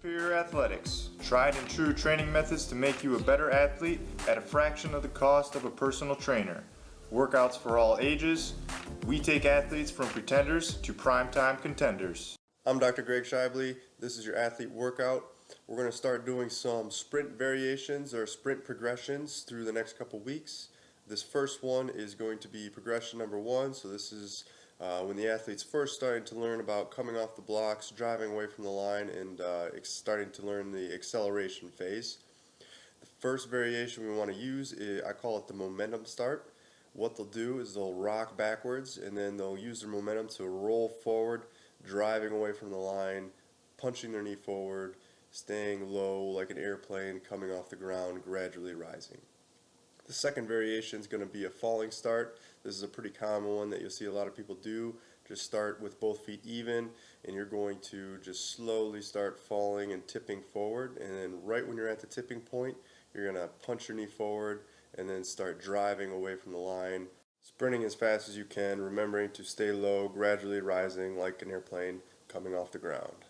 Superior Athletics, tried and true training methods to make you a better athlete at a fraction of the cost of a personal trainer. Workouts for all ages. We take athletes from pretenders to primetime contenders. I'm Dr. Greg Shively. This is your athlete workout. We're going to start doing some sprint variations or sprint progressions through the next couple weeks. This first one is going to be progression number 1. So this is when the athlete's first starting to learn about coming off the blocks, driving away from the line, and starting to learn the acceleration phase. The first variation we want to use is, I call it the momentum start. What they'll do is they'll rock backwards and then they'll use their momentum to roll forward, driving away from the line, punching their knee forward, staying low like an airplane, coming off the ground, gradually rising. The second variation is going to be a falling start. This is a pretty common one that you'll see a lot of people do. Just start with both feet even, and you're going to just slowly start falling and tipping forward, and then right when you're at the tipping point, you're going to punch your knee forward and then start driving away from the line, sprinting as fast as you can, remembering to stay low, gradually rising like an airplane coming off the ground.